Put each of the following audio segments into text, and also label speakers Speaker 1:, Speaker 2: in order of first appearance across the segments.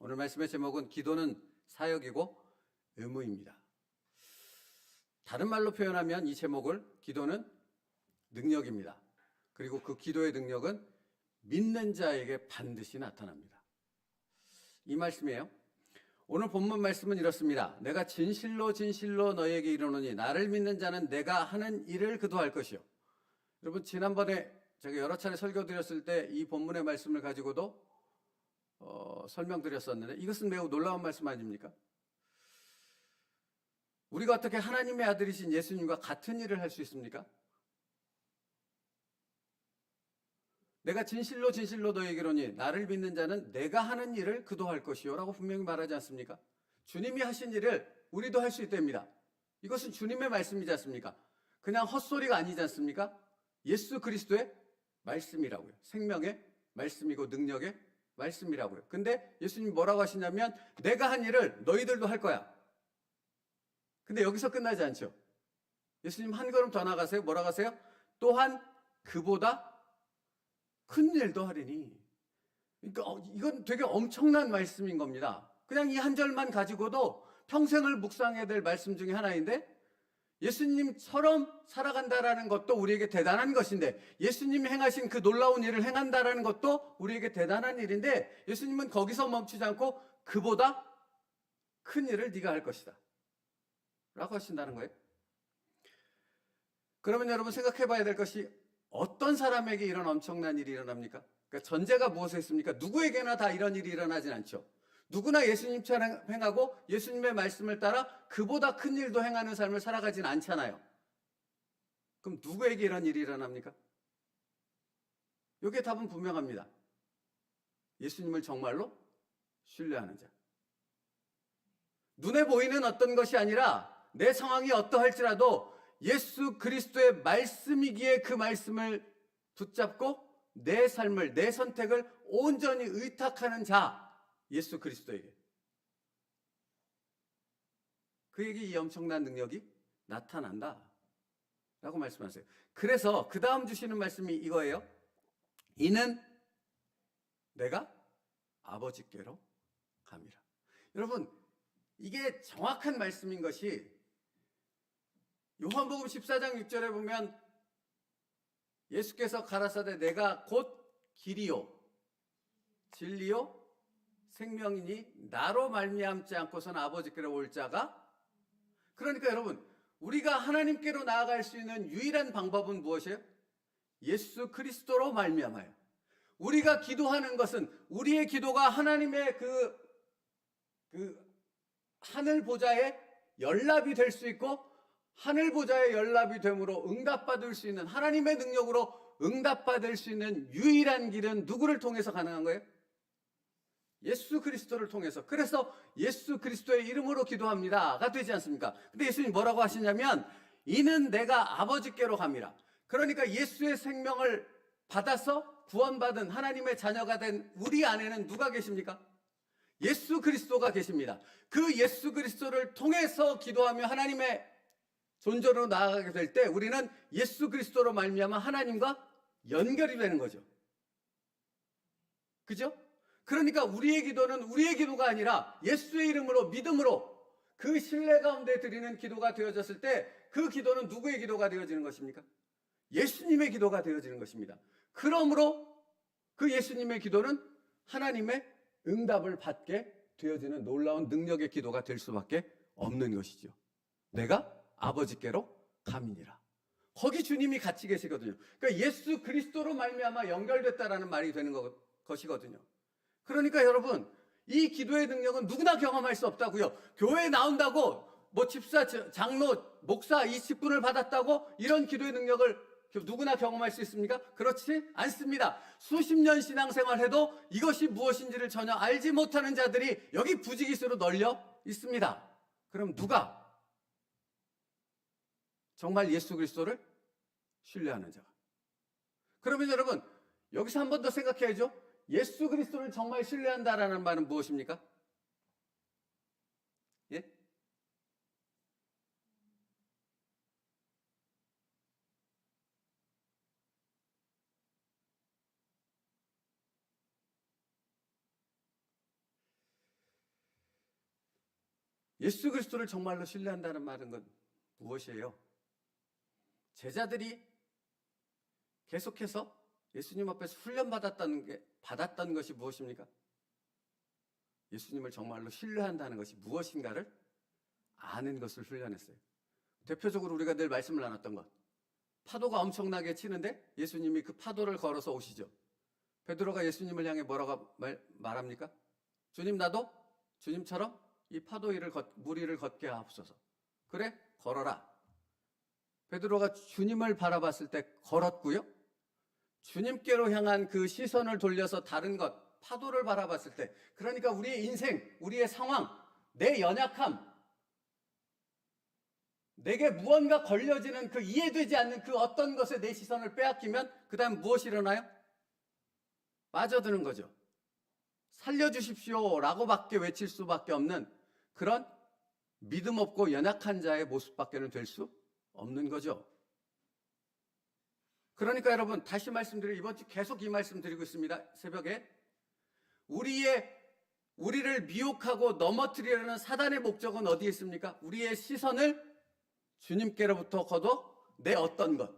Speaker 1: 오늘 말씀의 제목은 기도는 사역이고 의무입니다. 다른 말로 표현하면 이 제목을 기도는 능력입니다. 그리고 그 기도의 능력은 믿는 자에게 반드시 나타납니다. 이 말씀이에요. 오늘 본문 말씀은 이렇습니다. 내가 진실로 진실로 너희에게 이르노니 나를 믿는 자는 내가 하는 일을 그도 할 것이요. 여러분, 지난번에 제가 여러 차례 설교드렸을 때 이 본문의 말씀을 가지고도 설명드렸었는데 이것은 매우 놀라운 말씀 아닙니까? 우리가 어떻게 하나님의 아들이신 예수님과 같은 일을 할 수 있습니까? 내가 진실로 진실로 너희에게 이르노니 나를 믿는 자는 내가 하는 일을 그도 할 것이요 라고 분명히 말하지 않습니까? 주님이 하신 일을 우리도 할 수 있답니다. 이것은 주님의 말씀이지 않습니까? 그냥 헛소리가 아니지 않습니까? 예수 그리스도의 말씀이라고요. 생명의 말씀이고 능력의 말씀이라고요. 근데 예수님이 뭐라고 하시냐면 내가 한 일을 너희들도 할 거야. 근데 여기서 끝나지 않죠. 예수님 한 걸음 더 나가세요. 뭐라고 하세요? 또한 그보다 큰 일도 하리니. 그러니까 이건 되게 엄청난 말씀인 겁니다. 그냥 이 한 절만 가지고도 평생을 묵상해야 될 말씀 중에 하나인데 예수님처럼 살아간다라는 것도 우리에게 대단한 것인데 예수님이 행하신 그 놀라운 일을 행한다라는 것도 우리에게 대단한 일인데 예수님은 거기서 멈추지 않고 그보다 큰 일을 네가 할 것이다 라고 하신다는 거예요. 그러면 여러분 생각해 봐야 될 것이 어떤 사람에게 이런 엄청난 일이 일어납니까? 그러니까 전제가 무엇에 있습니까? 누구에게나 다 이런 일이 일어나진 않죠. 누구나 예수님처럼 행하고 예수님의 말씀을 따라 그보다 큰 일도 행하는 삶을 살아가진 않잖아요. 그럼 누구에게 이런 일이 일어납니까? 여기에 답은 분명합니다. 예수님을 정말로 신뢰하는 자. 눈에 보이는 어떤 것이 아니라 내 상황이 어떠할지라도 예수 그리스도의 말씀이기에 그 말씀을 붙잡고 내 삶을, 내 선택을 온전히 의탁하는 자, 예수 그리스도에게. 그에게 이 엄청난 능력이 나타난다 라고 말씀하세요. 그래서 그 다음 주시는 말씀이 이거예요. 이는 내가 아버지께로 감이라. 여러분, 이게 정확한 말씀인 것이 요한복음 14장 6절에 보면 예수께서 가라사대 내가 곧 길이요 진리요 생명이니 나로 말미암지 않고서는 아버지께로 올 자가. 그러니까 여러분, 우리가 하나님께로 나아갈 수 있는 유일한 방법은 무엇이에요? 예수 그리스도로 말미암아요. 우리가 기도하는 것은 우리의 기도가 하나님의 그 하늘 보좌에 연락이 될 수 있고 하늘 보좌에 연락이 되므로 응답받을 수 있는 하나님의 능력으로 응답받을 수 있는 유일한 길은 누구를 통해서 가능한 거예요? 예수 그리스도를 통해서. 그래서 예수 그리스도의 이름으로 기도합니다가 되지 않습니까? 근데 예수님이 뭐라고 하시냐면 이는 내가 아버지께로 감이라. 그러니까 예수의 생명을 받아서 구원받은 하나님의 자녀가 된 우리 안에는 누가 계십니까? 예수 그리스도가 계십니다. 그 예수 그리스도를 통해서 기도하며 하나님의 존재로 나아가게 될 때 우리는 예수 그리스도로 말미암아 하나님과 연결이 되는 거죠. 그죠? 그러니까 우리의 기도는 우리의 기도가 아니라 예수의 이름으로 믿음으로 그 신뢰 가운데 드리는 기도가 되어졌을 때 그 기도는 누구의 기도가 되어지는 것입니까? 예수님의 기도가 되어지는 것입니다. 그러므로 그 예수님의 기도는 하나님의 응답을 받게 되어지는 놀라운 능력의 기도가 될 수밖에 없는 것이죠. 내가 아버지께로 감이니라. 거기 주님이 같이 계시거든요. 그러니까 예수 그리스도로 말미암아 연결됐다라는 말이 되는 것이거든요. 그러니까 여러분, 이 기도의 능력은 누구나 경험할 수 없다고요. 교회에 나온다고 뭐 집사, 장로, 목사 이 직분을 받았다고 이런 기도의 능력을 누구나 경험할 수 있습니까? 그렇지 않습니다. 수십 년 신앙생활해도 이것이 무엇인지를 전혀 알지 못하는 자들이 여기 부지기수로 널려 있습니다. 그럼 누가 정말 예수 그리스도를 신뢰하는 자가? 그러면 여러분, 여기서 한 번 더 생각해야죠. 예수 그리스도를 정말 신뢰한다라는 말은 무엇입니까? 예? 예수 그리스도를 정말로 신뢰한다는 말은 건 무엇이에요? 제자들이 계속해서 예수님 앞에서 받았던 것이 무엇입니까? 예수님을 정말로 신뢰한다는 것이 무엇인가를 아는 것을 훈련했어요. 대표적으로 우리가 늘 말씀을 나눴던 것. 파도가 엄청나게 치는데 예수님이 그 파도를 걸어서 오시죠. 베드로가 예수님을 향해 뭐라고 말합니까? 주님, 나도 주님처럼 이 파도 위를 물 위를 걷게 하옵소서. 그래, 걸어라. 베드로가 주님을 바라봤을 때 걸었고요. 주님께로 향한 그 시선을 돌려서 다른 것, 파도를 바라봤을 때, 그러니까 우리의 인생, 우리의 상황, 내 연약함, 내게 무언가 걸려지는 그 이해되지 않는 그 어떤 것에 내 시선을 빼앗기면 그 다음 무엇이 일어나요? 빠져드는 거죠. 살려주십시오 라고밖에 외칠 수밖에 없는 그런 믿음 없고 연약한 자의 모습밖에는 될 수 없는 거죠. 그러니까 여러분, 다시 말씀드리고 이번 주 계속 이 말씀 드리고 있습니다. 새벽에 우리를 미혹하고 넘어뜨리려는 사단의 목적은 어디에 있습니까? 우리의 시선을 주님께로부터 거둬 내 어떤 것,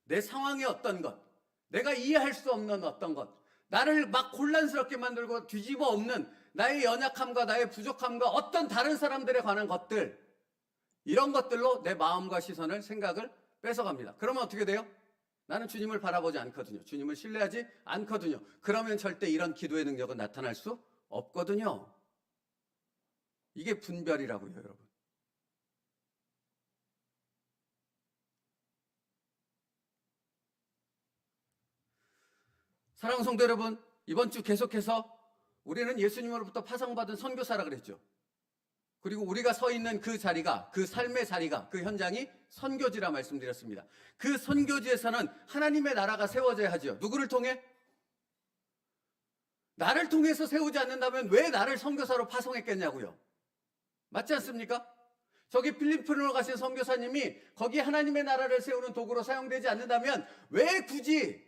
Speaker 1: 내 상황의 어떤 것, 내가 이해할 수 없는 어떤 것, 나를 막 혼란스럽게 만들고 뒤집어 엎는 나의 연약함과 나의 부족함과 어떤 다른 사람들에 관한 것들, 이런 것들로 내 마음과 시선을, 생각을 뺏어갑니다. 그러면 어떻게 돼요? 나는 주님을 바라보지 않거든요. 주님을 신뢰하지 않거든요. 그러면 절대 이런 기도의 능력은 나타날 수 없거든요. 이게 분별이라고요, 여러분. 사랑하는 성도 여러분, 이번 주 계속해서 우리는 예수님으로부터 파송받은 선교사라 그랬죠. 그리고 우리가 서 있는 그 자리가, 그 삶의 자리가, 그 현장이 선교지라 말씀드렸습니다. 그 선교지에서는 하나님의 나라가 세워져야 하죠. 누구를 통해? 나를 통해서 세우지 않는다면 왜 나를 선교사로 파송했겠냐고요. 맞지 않습니까? 저기 필리핀으로 가신 선교사님이 거기 하나님의 나라를 세우는 도구로 사용되지 않는다면 왜 굳이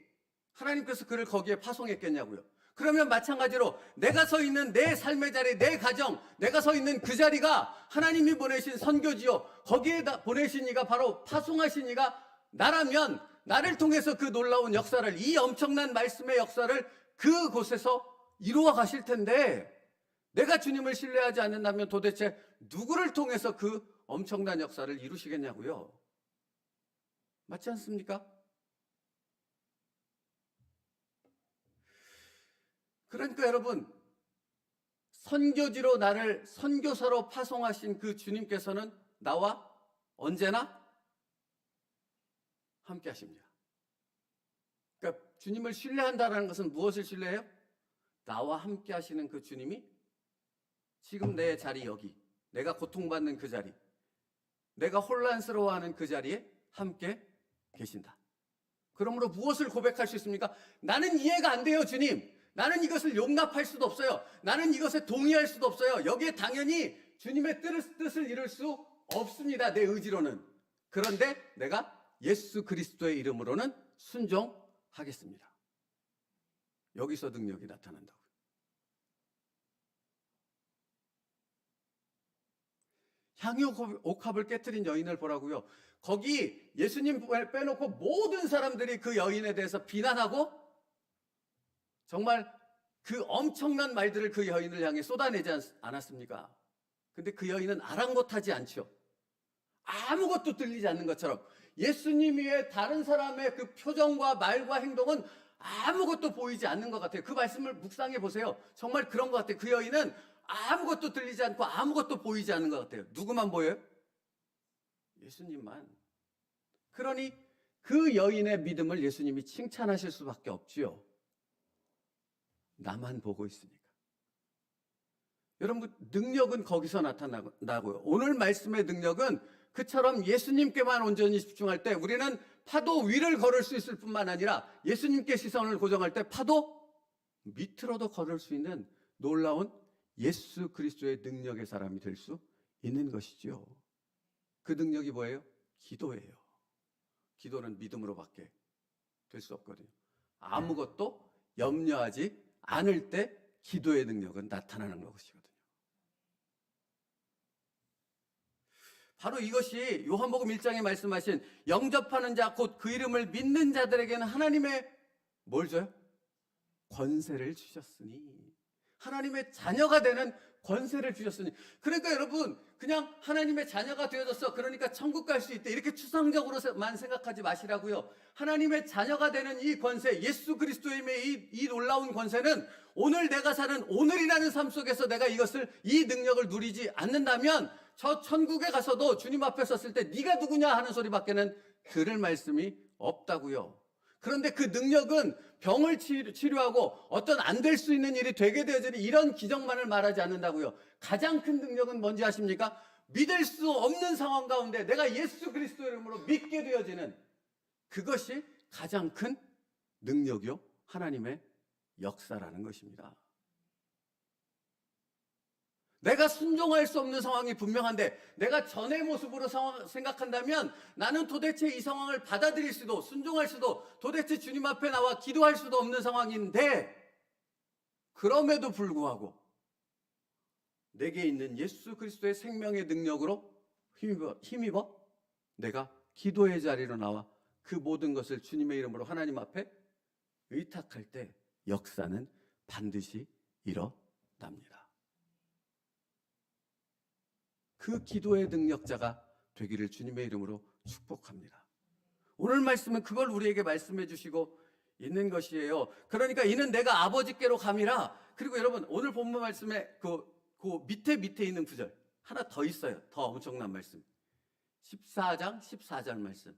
Speaker 1: 하나님께서 그를 거기에 파송했겠냐고요. 그러면 마찬가지로 내가 서 있는 내 삶의 자리, 내 가정, 내가 서 있는 그 자리가 하나님이 보내신 선교지요. 거기에 보내신 이가 바로 파송하신 이가 나라면 나를 통해서 그 놀라운 역사를, 이 엄청난 말씀의 역사를 그곳에서 이루어 가실 텐데, 내가 주님을 신뢰하지 않는다면 도대체 누구를 통해서 그 엄청난 역사를 이루시겠냐고요. 맞지 않습니까? 그러니까 여러분, 선교지로 나를 선교사로 파송하신 그 주님께서는 나와 언제나 함께 하십니다. 그러니까 주님을 신뢰한다는 것은 무엇을 신뢰해요? 나와 함께 하시는 그 주님이 지금 내 자리 여기, 내가 고통받는 그 자리, 내가 혼란스러워하는 그 자리에 함께 계신다. 그러므로 무엇을 고백할 수 있습니까? 나는 이해가 안 돼요, 주님. 나는 이것을 용납할 수도 없어요. 나는 이것에 동의할 수도 없어요. 여기에 당연히 주님의 뜻을 이룰 수 없습니다. 내 의지로는. 그런데 내가 예수 그리스도의 이름으로는 순종하겠습니다. 여기서 능력이 나타난다고요. 향유옥합을 깨뜨린 여인을 보라고요. 거기 예수님 빼놓고 모든 사람들이 그 여인에 대해서 비난하고 정말 그 엄청난 말들을 그 여인을 향해 쏟아내지 않았습니까? 근데 그 여인은 아랑곳하지 않죠. 아무것도 들리지 않는 것처럼 예수님 위에 다른 사람의 그 표정과 말과 행동은 아무것도 보이지 않는 것 같아요. 그 말씀을 묵상해 보세요. 정말 그런 것 같아요. 그 여인은 아무것도 들리지 않고 아무것도 보이지 않는 것 같아요. 누구만 보여요? 예수님만. 그러니 그 여인의 믿음을 예수님이 칭찬하실 수밖에 없지요. 나만 보고 있으니까. 여러분, 능력은 거기서 나타나고요. 오늘 말씀의 능력은 그처럼 예수님께만 온전히 집중할 때 우리는 파도 위를 걸을 수 있을 뿐만 아니라 예수님께 시선을 고정할 때 파도 밑으로도 걸을 수 있는 놀라운 예수 그리스도의 능력의 사람이 될 수 있는 것이죠. 그 능력이 뭐예요? 기도예요. 기도는 믿음으로밖에 될 수 없거든요. 아무것도 염려하지 않을 때 기도의 능력은 나타나는 것이거든요. 바로 이것이 요한복음 1장에 말씀하신 영접하는 자 곧 그 이름을 믿는 자들에게는 하나님의 뭘 줘요? 권세를 주셨으니. 하나님의 자녀가 되는 권세를 주셨으니. 그러니까 여러분 그냥 하나님의 자녀가 되어졌어 그러니까 천국 갈 수 있대 이렇게 추상적으로만 생각하지 마시라고요. 하나님의 자녀가 되는 이 권세, 예수 그리스도의 이 놀라운 권세는 오늘 내가 사는 오늘이라는 삶 속에서 내가 이 능력을 누리지 않는다면 저 천국에 가서도 주님 앞에 섰을 때 네가 누구냐 하는 소리밖에는 들을 말씀이 없다고요. 그런데 그 능력은 병을 치료하고 어떤 안 될 수 있는 일이 되게 되어지는 이런 기적만을 말하지 않는다고요. 가장 큰 능력은 뭔지 아십니까? 믿을 수 없는 상황 가운데 내가 예수 그리스도 이름으로 믿게 되어지는 그것이 가장 큰 능력이요. 하나님의 역사라는 것입니다. 내가 순종할 수 없는 상황이 분명한데 내가 전의 모습으로 생각한다면 나는 도대체 이 상황을 받아들일 수도 순종할 수도 도대체 주님 앞에 나와 기도할 수도 없는 상황인데 그럼에도 불구하고 내게 있는 예수 그리스도의 생명의 능력으로 힘입어 내가 기도의 자리로 나와 그 모든 것을 주님의 이름으로 하나님 앞에 의탁할 때 역사는 반드시 일어납니다. 그 기도의 능력자가 되기를 주님의 이름으로 축복합니다. 오늘 말씀은 그걸 우리에게 말씀해 주시고 있는 것이에요. 그러니까 이는 내가 아버지께로 감이라. 그리고 여러분 오늘 본문 말씀에 그 밑에 있는 구절 하나 더 있어요. 더 엄청난 말씀. 14장 14절 말씀.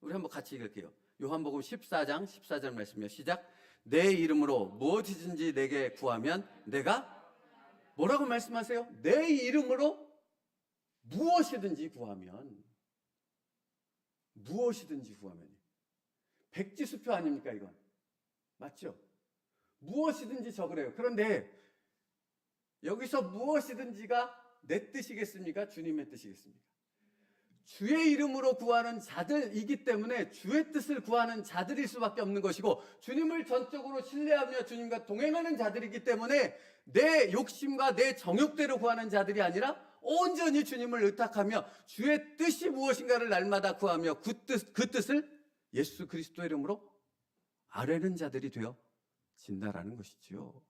Speaker 1: 우리 한번 같이 읽을게요. 요한복음 14장 14절 말씀이요. 시작. 내 이름으로 무엇이든지 내게 구하면 내가 뭐라고 말씀하세요? 내 이름으로 무엇이든지 구하면 백지수표 아닙니까 이건? 맞죠? 무엇이든지 적으래요. 그런데 여기서 무엇이든지가 내 뜻이겠습니까? 주님의 뜻이겠습니까? 주의 이름으로 구하는 자들이기 때문에 주의 뜻을 구하는 자들일 수밖에 없는 것이고 주님을 전적으로 신뢰하며 주님과 동행하는 자들이기 때문에 내 욕심과 내 정욕대로 구하는 자들이 아니라 온전히 주님을 의탁하며 주의 뜻이 무엇인가를 날마다 구하며 그 뜻을 예수 그리스도 이름으로 아뢰는 자들이 되어진다라는 것이죠.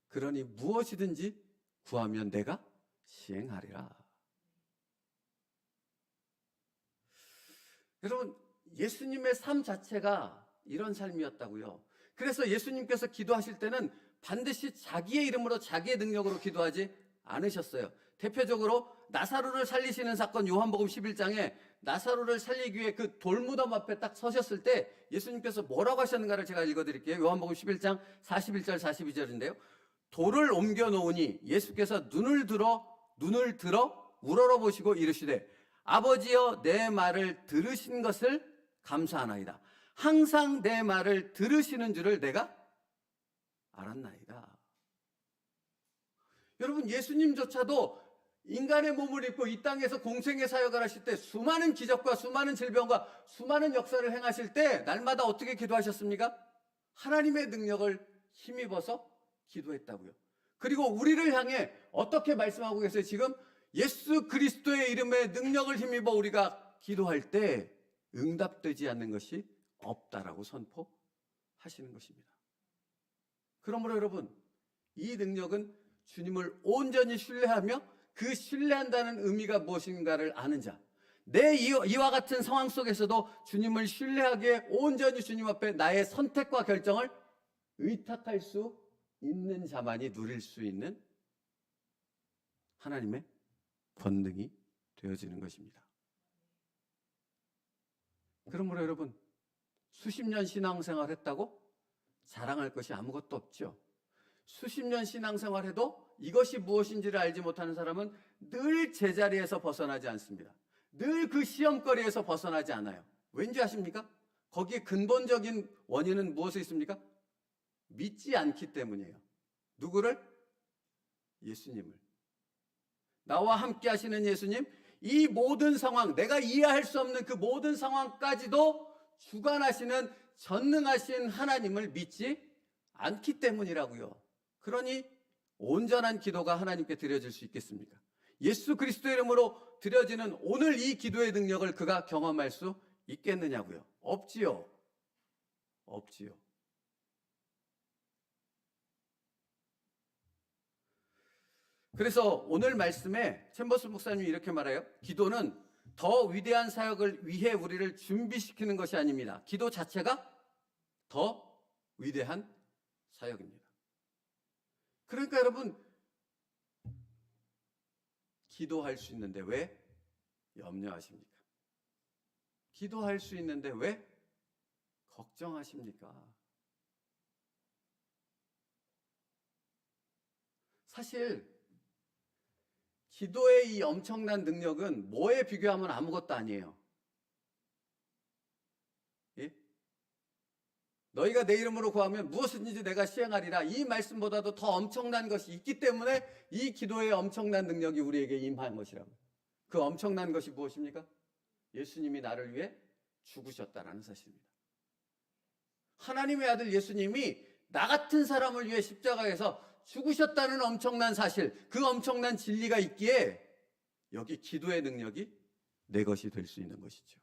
Speaker 1: 그러니 무엇이든지 구하면 내가 시행하리라. 여러분 예수님의 삶 자체가 이런 삶이었다고요. 그래서 예수님께서 기도하실 때는 반드시 자기의 이름으로 자기의 능력으로 기도하지 않으셨어요. 대표적으로 나사로를 살리시는 사건 요한복음 11장에 나사로를 살리기 위해 그 돌무덤 앞에 딱 서셨을 때 예수님께서 뭐라고 하셨는가를 제가 읽어드릴게요. 요한복음 11장 41절 42절인데요. 돌을 옮겨 놓으니 예수께서 눈을 들어 우러러보시고 이르시되 아버지여 내 말을 들으신 것을 감사하나이다. 항상 내 말을 들으시는 줄을 내가 알았나이다. 여러분 예수님조차도 인간의 몸을 입고 이 땅에서 공생의 사역을 하실 때 수많은 기적과 수많은 질병과 수많은 역사를 행하실 때 날마다 어떻게 기도하셨습니까? 하나님의 능력을 힘입어서 기도했다고요. 그리고 우리를 향해 어떻게 말씀하고 계세요? 지금 예수 그리스도의 이름의 능력을 힘입어 우리가 기도할 때 응답되지 않는 것이 없다라고 선포하시는 것입니다. 그러므로 여러분 이 능력은 주님을 온전히 신뢰하며 그 신뢰한다는 의미가 무엇인가를 아는 자, 내 이와 같은 상황 속에서도 주님을 신뢰하기에 온전히 주님 앞에 나의 선택과 결정을 의탁할 수 있는 자만이 누릴 수 있는 하나님의 권능이 되어지는 것입니다. 그러므로 여러분 수십 년 신앙생활 했다고 자랑할 것이 아무것도 없죠. 수십 년 신앙생활해도 이것이 무엇인지를 알지 못하는 사람은 늘 제자리에서 벗어나지 않습니다. 늘 그 시험거리에서 벗어나지 않아요. 왠지 아십니까? 거기에 근본적인 원인은 무엇에 있습니까? 믿지 않기 때문이에요. 누구를? 예수님을. 나와 함께 하시는 예수님, 이 모든 상황, 내가 이해할 수 없는 그 모든 상황까지도 주관하시는 전능하신 하나님을 믿지 않기 때문이라고요. 그러니 온전한 기도가 하나님께 드려질 수 있겠습니까? 예수 그리스도의 이름으로 드려지는 오늘 이 기도의 능력을 그가 경험할 수 있겠느냐고요? 없지요. 없지요. 그래서 오늘 말씀에 챔버스 목사님이 이렇게 말해요. 기도는 더 위대한 사역을 위해 우리를 준비시키는 것이 아닙니다. 기도 자체가 더 위대한 사역입니다. 그러니까 여러분, 기도할 수 있는데 왜 염려하십니까? 기도할 수 있는데 왜 걱정하십니까? 사실 기도의 이 엄청난 능력은 뭐에 비교하면 아무것도 아니에요. 예? 너희가 내 이름으로 구하면 무엇이든지 내가 시행하리라. 이 말씀보다도 더 엄청난 것이 있기 때문에 이 기도의 엄청난 능력이 우리에게 임한 것이라고. 그 엄청난 것이 무엇입니까? 예수님이 나를 위해 죽으셨다라는 사실입니다. 하나님의 아들 예수님이 나 같은 사람을 위해 십자가에서 죽으셨다는 엄청난 사실, 그 엄청난 진리가 있기에 여기 기도의 능력이 내 것이 될 수 있는 것이죠.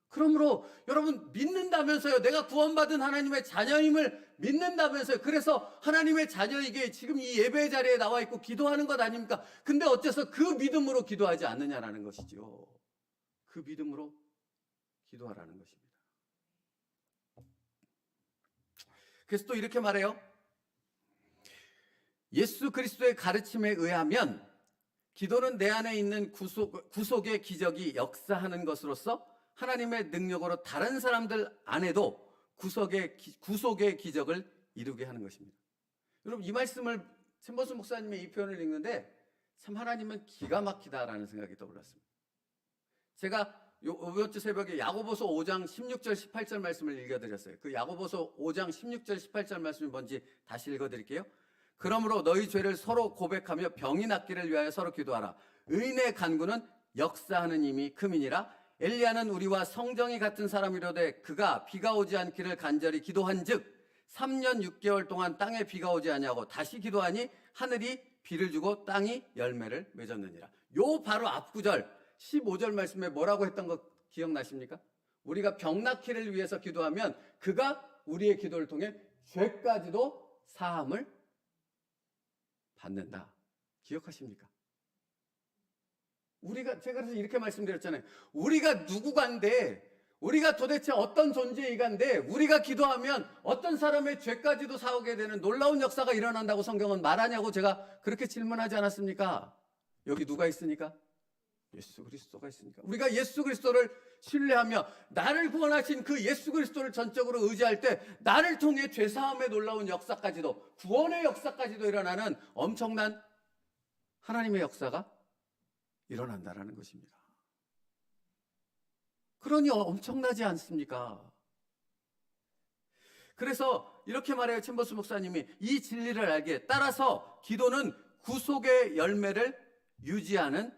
Speaker 1: 그러므로 여러분 믿는다면서요. 내가 구원받은 하나님의 자녀임을 믿는다면서요. 그래서 하나님의 자녀에게 지금 이 예배 자리에 나와 있고 기도하는 것 아닙니까? 근데 어째서 그 믿음으로 기도하지 않느냐라는 것이죠. 그 믿음으로 기도하라는 것입니다. 그래서 또 이렇게 말해요. 예수 그리스도의 가르침에 의하면 기도는 내 안에 있는 구속의 기적이 역사하는 것으로서 하나님의 능력으로 다른 사람들 안에도 구속의 기적을 이루게 하는 것입니다. 여러분 이 말씀을 챔버스 목사님의 이 표현을 읽는데 참 하나님은 기가 막히다라는 생각이 떠올랐습니다. 제가 이번 주 새벽에 야고보서 5장 16절 18절 말씀을 읽어드렸어요. 그 야고보서 5장 16절 18절 말씀이 뭔지 다시 읽어드릴게요. 그러므로 너희 죄를 서로 고백하며 병이 낫기를 위하여 서로 기도하라. 의인의 간구는 역사하는 힘이 크미니라. 엘리야는 우리와 성정이 같은 사람이로되 그가 비가 오지 않기를 간절히 기도한즉 3년 6개월 동안 땅에 비가 오지 아니하고 다시 기도하니 하늘이 비를 주고 땅이 열매를 맺었느니라. 요 바로 앞구절 15절 말씀에 뭐라고 했던 거 기억나십니까? 우리가 병 낫기를 위해서 기도하면 그가 우리의 기도를 통해 죄까지도 사함을 받는다. 기억하십니까? 제가 그래서 이렇게 말씀드렸잖아요. 우리가 누구간데, 우리가 도대체 어떤 존재이간데, 우리가 기도하면 어떤 사람의 죄까지도 사오게 되는 놀라운 역사가 일어난다고 성경은 말하냐고 제가 그렇게 질문하지 않았습니까? 여기 누가 있으니까? 예수 그리스도가 있으니까. 우리가 예수 그리스도를 신뢰하며 나를 구원하신 그 예수 그리스도를 전적으로 의지할 때 나를 통해 죄사함의 놀라운 역사까지도, 구원의 역사까지도 일어나는 엄청난 하나님의 역사가 일어난다라는 것입니다. 그러니 엄청나지 않습니까? 그래서 이렇게 말해요. 챔버스 목사님이 이 진리를 알기에 따라서 기도는 구속의 열매를 유지하는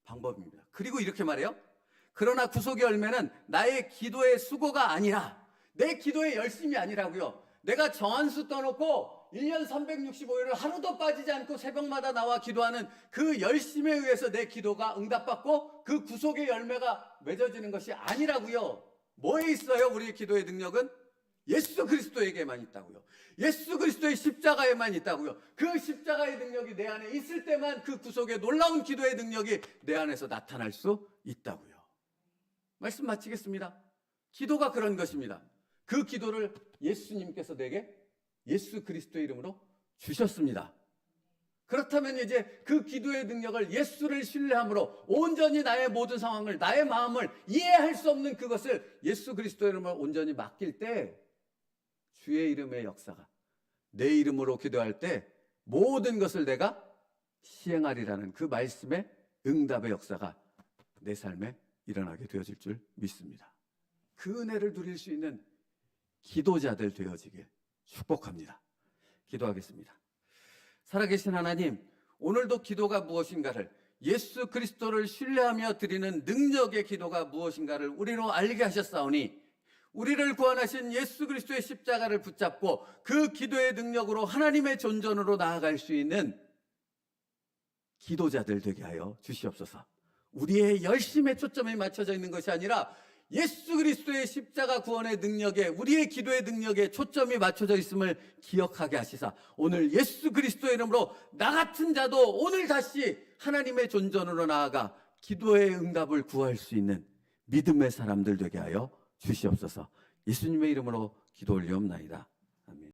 Speaker 1: 방법입니다. 그리고 이렇게 말해요. 그러나 구속의 열매는 나의 기도의 수고가 아니라, 내 기도의 열심이 아니라고요. 내가 정한수 떠놓고 1년 365일을 하루도 빠지지 않고 새벽마다 나와 기도하는 그 열심에 의해서 내 기도가 응답받고 그 구속의 열매가 맺어지는 것이 아니라고요. 뭐에 있어요? 우리의 기도의 능력은? 예수 그리스도에게만 있다고요. 예수 그리스도의 십자가에만 있다고요. 그 십자가의 능력이 내 안에 있을 때만 그 구속의 놀라운 기도의 능력이 내 안에서 나타날 수 있다고요. 말씀 마치겠습니다. 기도가 그런 것입니다. 그 기도를 예수님께서 내게 예수 그리스도의 이름으로 주셨습니다. 그렇다면 이제 그 기도의 능력을 예수를 신뢰함으로 온전히 나의 모든 상황을, 나의 마음을 이해할 수 없는 그것을 예수 그리스도의 이름으로 온전히 맡길 때 주의 이름의 역사가, 내 이름으로 기도할 때 모든 것을 내가 시행하리라는 그 말씀의 응답의 역사가 내 삶에 일어나게 되어질 줄 믿습니다. 그 은혜를 누릴 수 있는 기도자들 되어지길 축복합니다. 기도하겠습니다. 살아계신 하나님, 오늘도 기도가 무엇인가를, 예수 그리스도를 신뢰하며 드리는 능력의 기도가 무엇인가를 우리로 알게 하셨사오니 우리를 구원하신 예수 그리스도의 십자가를 붙잡고 그 기도의 능력으로 하나님의 존전으로 나아갈 수 있는 기도자들 되게 하여 주시옵소서. 우리의 열심에 초점이 맞춰져 있는 것이 아니라 예수 그리스도의 십자가 구원의 능력에, 우리의 기도의 능력에 초점이 맞춰져 있음을 기억하게 하시사 오늘 예수 그리스도의 이름으로 나 같은 자도 오늘 다시 하나님의 존전으로 나아가 기도의 응답을 구할 수 있는 믿음의 사람들 되게 하여 주시옵소서. 예수님의 이름으로 기도 올리옵나이다.